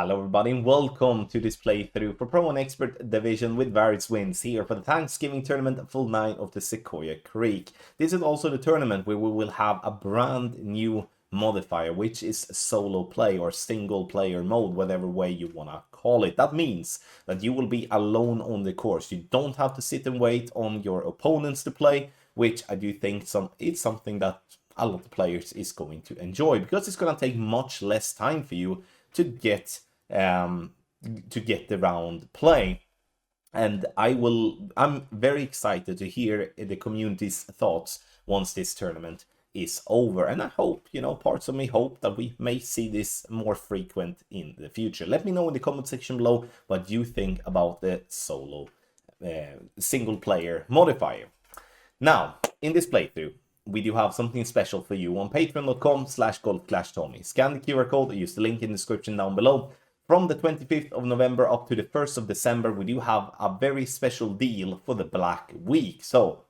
Hello everybody and welcome to this playthrough for Pro and Expert Division with various wins here for the Thanksgiving tournament full 9 of the Sequoia Creek. This is also the tournament where we will have a brand new modifier, which is solo play or single player mode, whatever way you wanna call it. That means that you will be alone on the course. You don't have to sit and wait on your opponents to play, which I do think it's something that a lot of players is going to enjoy, because it's gonna take much less time for you to get the round play. And I'm very excited to hear the community's thoughts once this tournament is over, and I hope, parts of me hope that we may see this more frequent in the future. Let me know in the comment section below what you think about the solo single player modifier. Now, in this playthrough, we do have something special for you on patreon.com/golfclashtommy. Scan the QR code or use the link in the description down below. From the 25th of November up to the 1st of December, we do have a very special deal for the Black Week. So,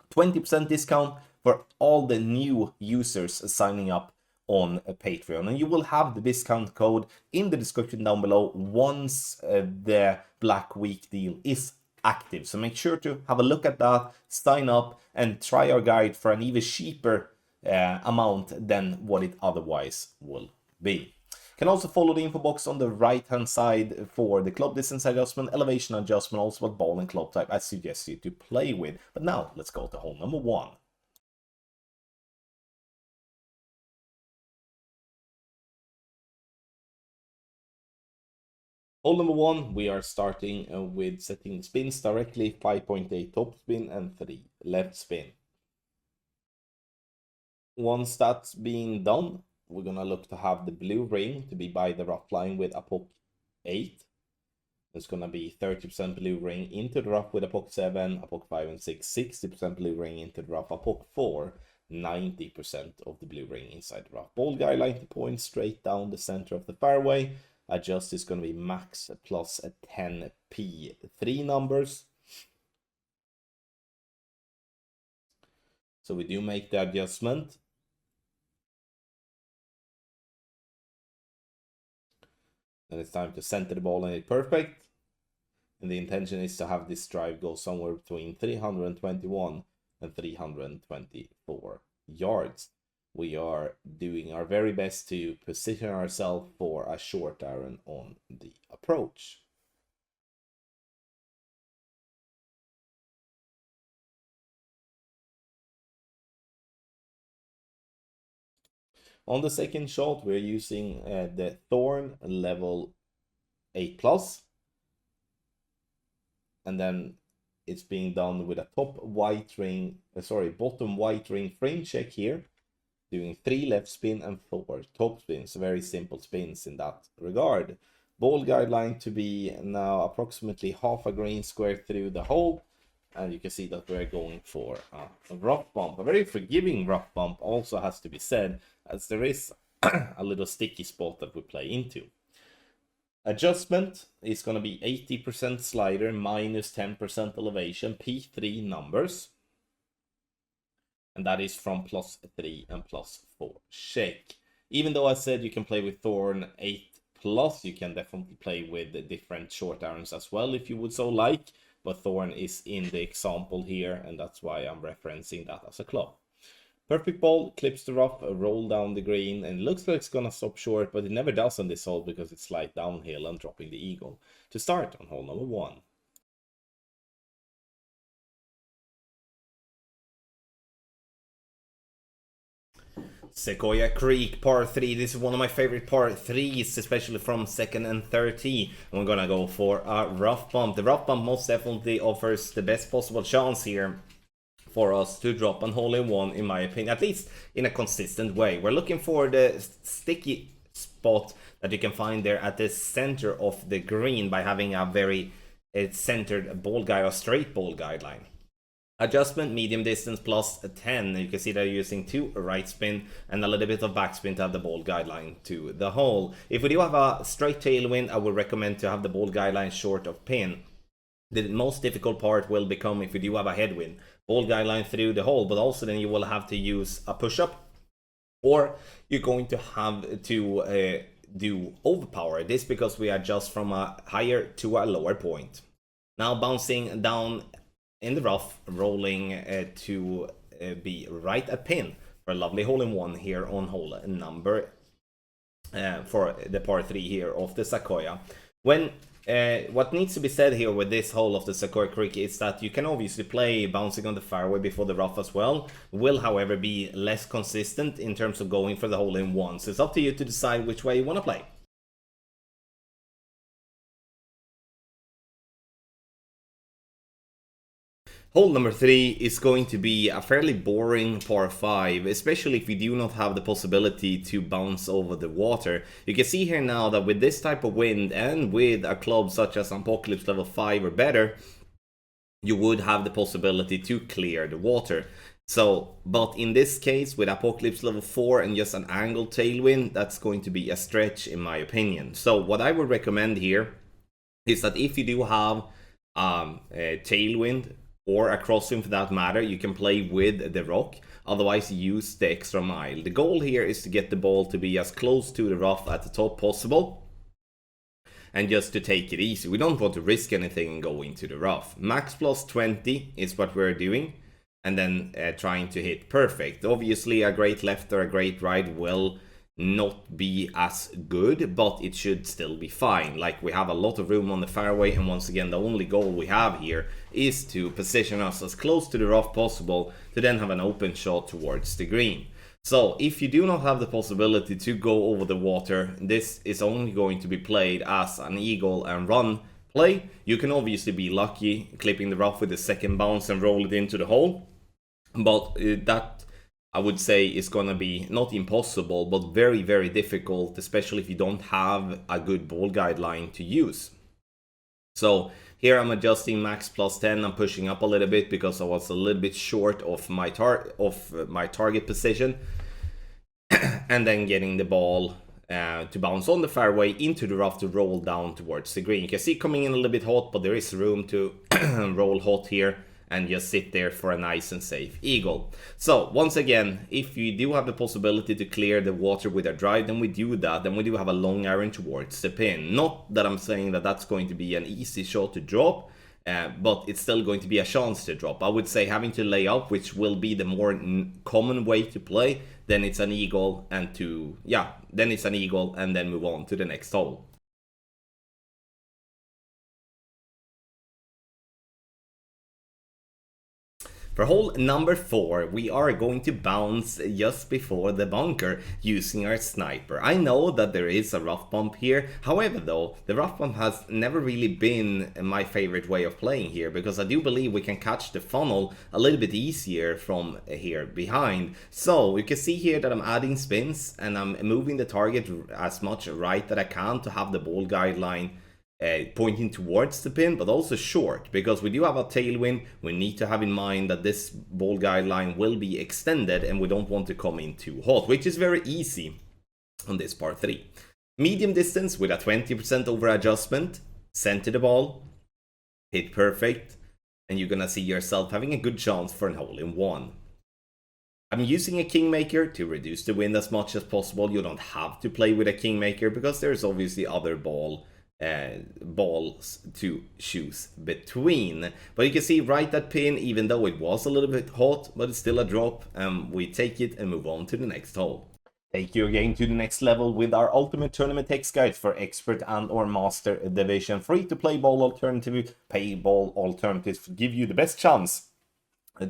20% discount for all the new users signing up on Patreon. And you will have the discount code in the description down below once the Black Week deal is active. So make sure to have a look at that, sign up, and try our guide for an even cheaper amount than what it otherwise will be. You can also follow the info box on the right hand side for the club distance adjustment, elevation adjustment, also what ball and club type I suggest you to play with. But now let's go to hole number 1. Hole number 1, we are starting with setting the spins directly, 5.8 top spin and 3 left spin. Once that's being done, we're gonna look to have the blue ring to be by the rough line with a poke 8. There's gonna be 30% blue ring into the rough with a poke 7, a poke 5 and 6, 60% blue ring into the rough, a poke 4, 90% of the blue ring inside the rough. Ball guideline to point straight down the center of the fairway. Adjust is going to be max plus a 10p 3 numbers. So we do make the adjustment. And it's time to center the ball and hit perfect. And the intention is to have this drive go somewhere between 321 and 324 yards. We are doing our very best to position ourselves for a short iron on the approach. On the second shot, we're using the Thorn level 8+. And then it's being done with a bottom white ring frame check here. Doing 3 left spin and 4 top spins, very simple spins in that regard. Ball guideline to be now approximately half a green square through the hole, and you can see that we're going for a rough bump. A very forgiving rough bump also has to be said, as there is a little sticky spot that we play into. Adjustment is going to be 80% slider minus 10% elevation, P3 numbers. And that is from +3 and +4 shake. Even though I said you can play with Thorn 8+, you can definitely play with different short irons as well if you would so like. But Thorn is in the example here, and that's why I'm referencing that as a club. Perfect ball, clips the rough, roll down the green, and it looks like it's gonna stop short, but it never does on this hole because it's slight downhill and dropping the eagle. To start on hole number 1. Sequoia Creek, par 3. This is one of my favorite par 3s, especially from 2nd and 3rd tee. And we're gonna go for a rough bump. The rough bump most definitely offers the best possible chance here for us to drop on hole in 1, in my opinion, at least in a consistent way. We're looking for the sticky spot that you can find there at the center of the green by having a very centered ball guide or straight ball guideline. Adjustment, medium distance plus 10. You can see they're using 2 right spin and a little bit of backspin to have the ball guideline to the hole. If we do have a straight tailwind, I would recommend to have the ball guideline short of pin. The most difficult part will become if you do have a headwind. Ball guideline through the hole, but also then you will have to use a push-up, or you're going to have to do overpower. This because we adjust from a higher to a lower point. Now bouncing down in the rough, rolling to be right at pin for a lovely hole-in-one here on hole number for the par 3 here of the Sequoia. When what needs to be said here with this hole of the Sequoia Creek is that you can obviously play bouncing on the fairway before the rough as well. Will, however, be less consistent in terms of going for the hole-in-one. So it's up to you to decide which way you want to play. Hole number 3 is going to be a fairly boring par 5, especially if you do not have the possibility to bounce over the water. You can see here now that with this type of wind and with a club such as Apocalypse level 5 or better, you would have the possibility to clear the water. So, but in this case, with Apocalypse level 4 and just an angled tailwind, that's going to be a stretch in my opinion. So what I would recommend here is that if you do have a tailwind, or a crosswind for that matter, you can play with the rock, otherwise use the extra mile. The goal here is to get the ball to be as close to the rough at the top possible, and just to take it easy. We don't want to risk anything and go into the rough. Max plus 20 is what we're doing, and then trying to hit perfect. Obviously a great left or a great right will not be as good, but it should still be fine. Like, we have a lot of room on the fairway, and once again the only goal we have here is to position us as close to the rough possible to then have an open shot towards the green. So if you do not have the possibility to go over the water, this is only going to be played as an eagle and run play. You can obviously be lucky clipping the rough with the second bounce and roll it into the hole, but that I would say is gonna be not impossible, but very, very difficult, especially if you don't have a good ball guideline to use. So here I'm adjusting max plus 10. I'm pushing up a little bit because I was a little bit short of my target position, and then getting the ball to bounce on the fairway into the rough to roll down towards the green. You can see coming in a little bit hot, but there is room to roll hot here and just sit there for a nice and safe eagle. So once again, if you do have the possibility to clear the water with a drive, then we do that. Then we do have a long iron towards the pin. Not that I'm saying that that's going to be an easy shot to drop, but it's still going to be a chance to drop. I would say having to lay up, which will be the more common way to play, then it's an eagle and then move on to the next hole. For hole number 4, we are going to bounce just before the bunker using our sniper. I know that there is a rough bump here, however though, the rough bump has never really been my favorite way of playing here, because I do believe we can catch the funnel a little bit easier from here behind. So you can see here that I'm adding spins and I'm moving the target as much right that I can to have the ball guideline pointing towards the pin, but also short, because we do have a tailwind. We need to have in mind that this ball guideline will be extended and we don't want to come in too hot, which is very easy on this par 3. Medium distance with a 20% over adjustment, center the ball, hit perfect, and you're gonna see yourself having a good chance for an hole-in-one. I'm using a Kingmaker to reduce the wind as much as possible. You don't have to play with a Kingmaker because there's obviously other balls to choose between. But you can see right at pin, even though it was a little bit hot, but it's still a drop, we take it and move on to the next hole. Take you again to the next level with our ultimate tournament text guide for expert and or master division. Free to play ball alternative, pay ball alternatives give you the best chance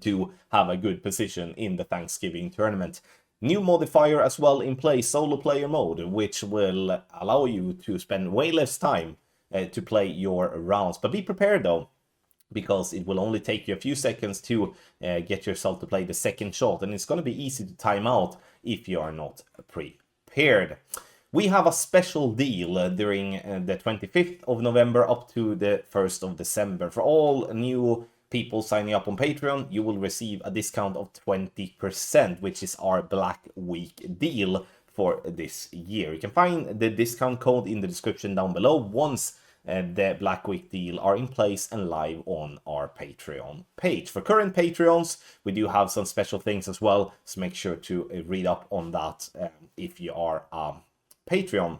to have a good position in the Thanksgiving tournament. New modifier as well in play, solo player mode, which will allow you to spend way less time to play your rounds. But be prepared though, because it will only take you a few seconds to get yourself to play the second shot, and it's going to be easy to time out if you are not prepared. We have a special deal during the 25th of November up to the 1st of December. For all new people signing up on Patreon, you will receive a discount of 20%, which is our Black Week deal for this year. You can find the discount code in the description down below once the Black Week deal are in place and live on our Patreon page. For current Patreons, we do have some special things as well, so make sure to read up on that if you are a Patreon.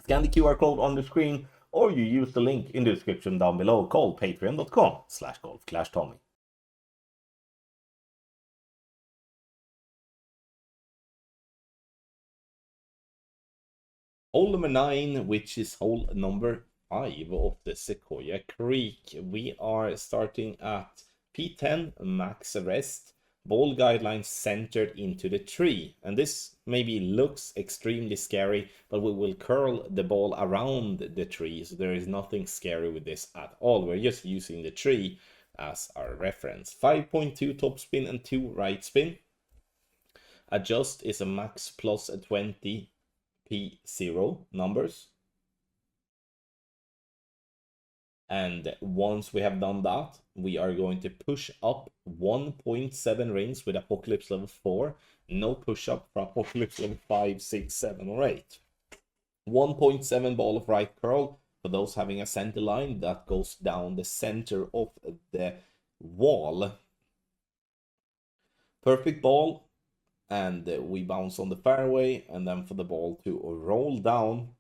Scan the QR code on the screen, or you use the link in the description down below called patreon.com/golfclashtommy. Hole number 9, which is hole number 5 of the Sequoia Creek. We are starting at P10, max rest, ball guidelines centered into the tree. And this maybe looks extremely scary, but we will curl the ball around the tree, so there is nothing scary with this at all. We're just using the tree as our reference. 5.2 topspin and 2 right spin. Adjust is a max plus 20 P0 numbers. And once we have done that, we are going to push up 1.7 rings with Apocalypse level 4. No push up for Apocalypse level 5, 6, 7, or 8. 1.7 ball of right curl for those having a center line that goes down the center of the wall. Perfect ball. And we bounce on the fairway, and then for the ball to roll down.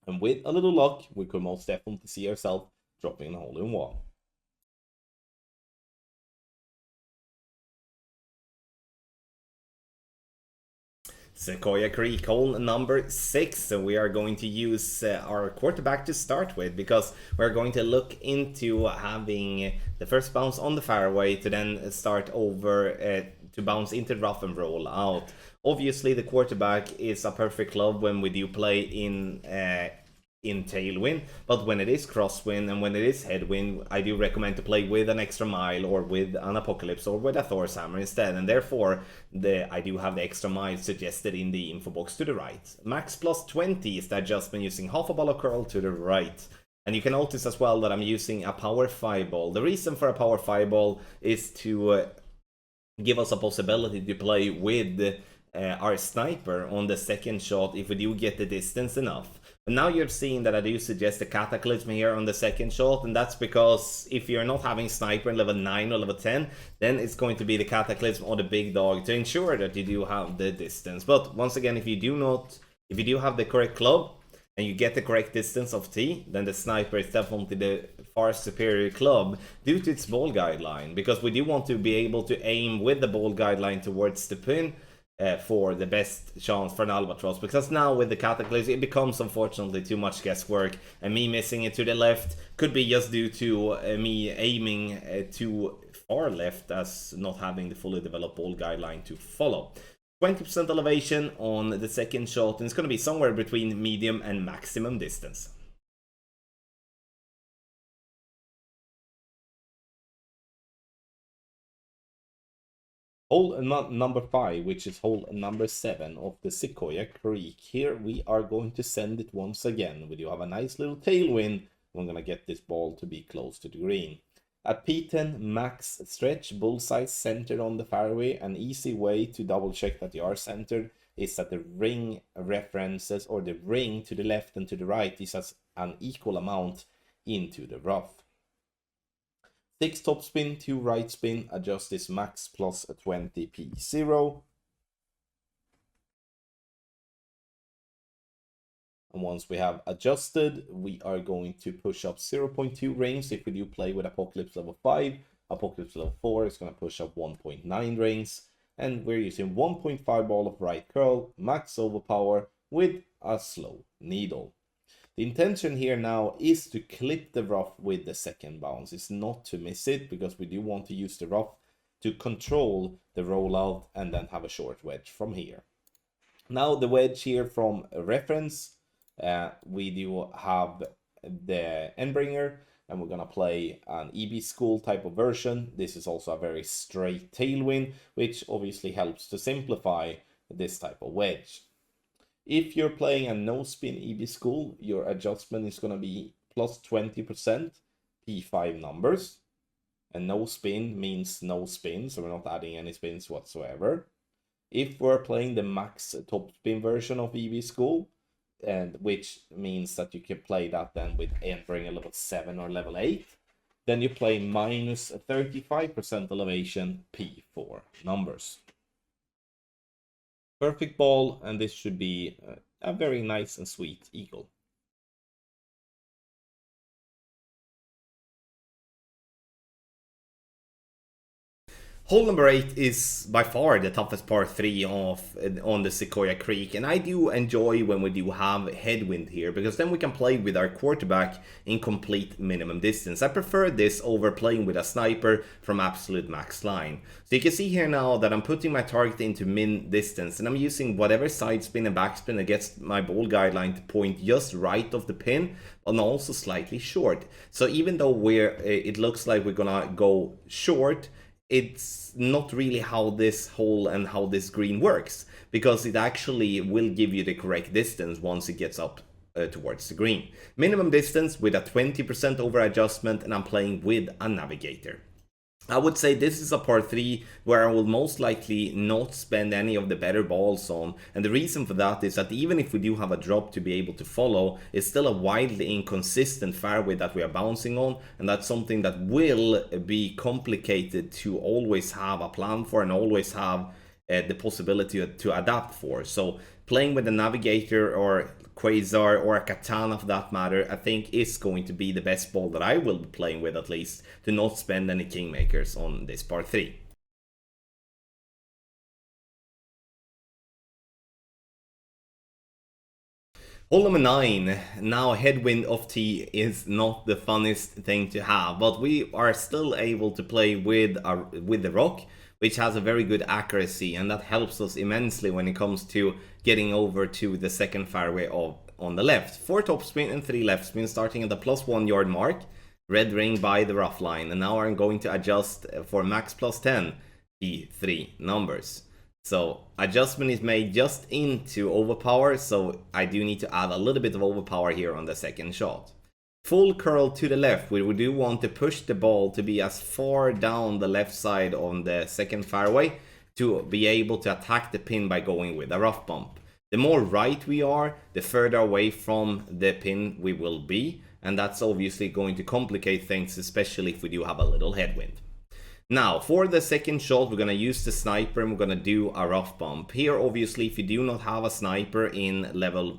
And with a little luck, we could most definitely see ourselves dropping a hole in one. Sequoia Creek, hole number 6. So we are going to use our quarterback to start with, because we're going to look into having the first bounce on the fairway to then start over to bounce into the rough and roll out. Obviously, the quarterback is a perfect club when we do play in tailwind, but when it is crosswind and when it is headwind, I do recommend to play with an extra mile or with an Apocalypse or with a Thor's hammer instead, and therefore I do have the extra mile suggested in the info box to the right. Max plus 20 is the adjustment using half a ball of curl to the right. And you can notice as well that I'm using a power 5 ball. The reason for a power 5 ball is to give us a possibility to play with our sniper on the second shot if we do get the distance enough. And now you're seeing that I do suggest a Cataclysm here on the second shot, and that's because if you're not having sniper in level 9 or level 10, then it's going to be the Cataclysm or the big dog to ensure that you do have the distance. But once again, if you do have the correct club and you get the correct distance of tee, then the sniper is definitely the far superior club due to its ball guideline, because we do want to be able to aim with the ball guideline towards the pin for the best chance for an albatross, because now with the Cataclysm it becomes unfortunately too much guesswork, and me missing it to the left could be just due to me aiming too far left as not having the fully developed ball guideline to follow. 20% elevation on the second shot, and it's going to be somewhere between medium and maximum distance. Hole number 5, which is hole number 7 of the Sequoia Creek. Here we are going to send it once again. We do have a nice little tailwind. We're going to get this ball to be close to the green. At P10, max stretch, bullseye centered on the fairway. An easy way to double check that you are centered is that the ring references, or the ring to the left and to the right, is as an equal amount into the rough. 6 topspin, 2 right spin, adjust this max plus 20 P0. And once we have adjusted, we are going to push up 0.2 rings if we do play with Apocalypse level 5. Apocalypse level 4 is going to push up 1.9 rings. And we're using 1.5 ball of right curl, max overpower with a slow needle. The intention here now is to clip the rough with the second bounce. It's not to miss it, because we do want to use the rough to control the rollout and then have a short wedge from here. Now the wedge here from reference, we do have the Endbringer, and we're going to play an EB School type of version. This is also a very straight tailwind, which obviously helps to simplify this type of wedge. If you're playing a no spin EB School, your adjustment is going to be plus 20% P5 numbers. And no spin means no spin, so we're not adding any spins whatsoever. If we're playing the max top spin version of EB School, and which means that you can play that then with entering a level 7 or level 8, then you play minus 35% elevation P4 numbers. Perfect ball, and this should be a very nice and sweet eagle. Hole number 8 is by far the toughest par 3 on the Sequoia Creek, and I do enjoy when we do have headwind here, because then we can play with our quarterback in complete minimum distance. I prefer this over playing with a sniper from absolute max line. So you can see here now that I'm putting my target into min distance, and I'm using whatever side spin and backspin that gets my ball guideline to point just right of the pin, and also slightly short. So even though it looks like we're gonna go short, it's not really how this hole and how this green works, because it actually will give you the correct distance once it gets up towards the green. Minimum distance with a 20% over adjustment, and I'm playing with a navigator. I would say this is a par 3 where I will most likely not spend any of the better balls on, and the reason for that is that even if we do have a drop to be able to follow, it's still a wildly inconsistent fairway that we are bouncing on, and that's something that will be complicated to always have a plan for and always have the possibility to adapt for. So playing with a navigator or Quasar or a Katana for that matter, I think is going to be the best ball that I will be playing with, at least, to not spend any kingmakers on this par 3. Hole number 9, now headwind off tee is not the funnest thing to have, but we are still able to play with the rock, which has a very good accuracy, and that helps us immensely when it comes to getting over to the second fairway on the left. 4 topspin and 3 left spin, starting at the +1 yard mark, red ring by the rough line, and now I'm going to adjust for max +10 P3 numbers. So adjustment is made just into overpower, so I do need to add a little bit of overpower here on the second shot. Full curl to the left, we do want to push the ball to be as far down the left side on the second fairway to be able to attack the pin by going with a rough bump. The more right we are, the further away from the pin we will be, and that's obviously going to complicate things, especially if we do have a little headwind. Now, for the second shot, we're going to use the sniper and we're going to do a rough bump. Here, obviously, if you do not have a sniper in level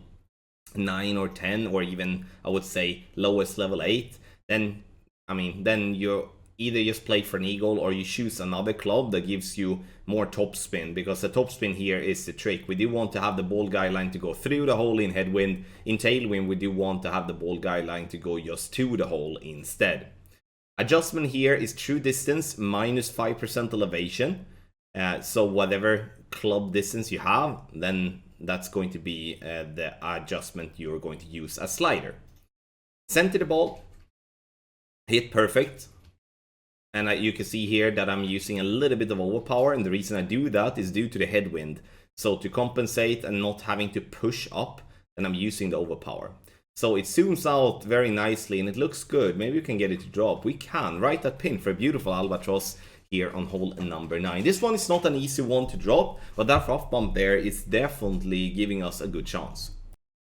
9 or 10, or even, I would say, lowest level 8, then you either just play for an eagle or you choose another club that gives you more topspin, because the topspin here is the trick. We do want to have the ball guideline to go through the hole in headwind. In tailwind, we do want to have the ball guideline to go just to the hole instead. Adjustment here is true distance minus 5% elevation. So whatever club distance you have, then that's going to be the adjustment you're going to use as slider. Center the ball, hit perfect. And you can see here that I'm using a little bit of overpower, and the reason I do that is due to the headwind. So to compensate and not having to push up, then I'm using the overpower. So it zooms out very nicely and it looks good. Maybe we can get it to drop. We can. Right that pin for a beautiful albatross here on hole number 9. This one is not an easy one to drop, but that rough bump there is definitely giving us a good chance.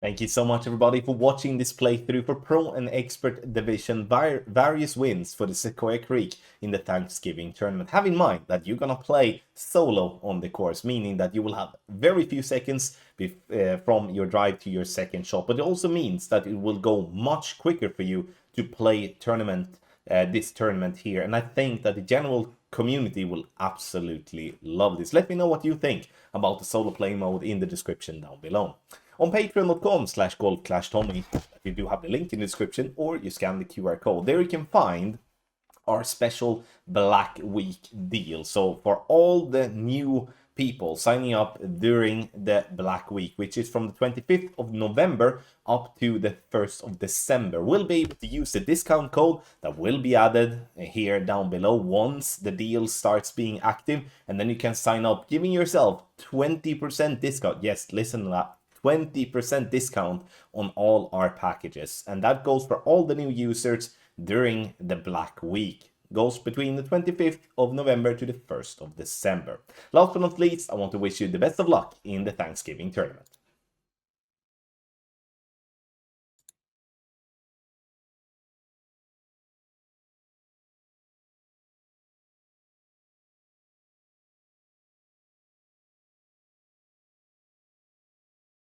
Thank you so much, everybody, for watching this playthrough for Pro and Expert Division various wins for the Sequoia Creek in the Thanksgiving tournament. Have in mind that you're gonna play solo on the course, meaning that you will have very few seconds from your drive to your second shot, but it also means that it will go much quicker for you to play this tournament here, and I think that the general community will absolutely love this. Let me know what you think about the solo play mode in the description down below. On patreon.com/golf-tommy, you do have the link in the description, or you scan the QR code. There you can find our special Black Week deal. So for all the new people signing up during the Black Week, which is from the 25th of November up to the 1st of December, will be able to use the discount code that will be added here down below once the deal starts being active, and then you can sign up, giving yourself 20% discount. Yes, listen to that. 20% discount on all our packages, and that goes for all the new users during the Black Week. Goes between the 25th of November to the 1st of December. Last but not least, I want to wish you the best of luck in the Thanksgiving tournament.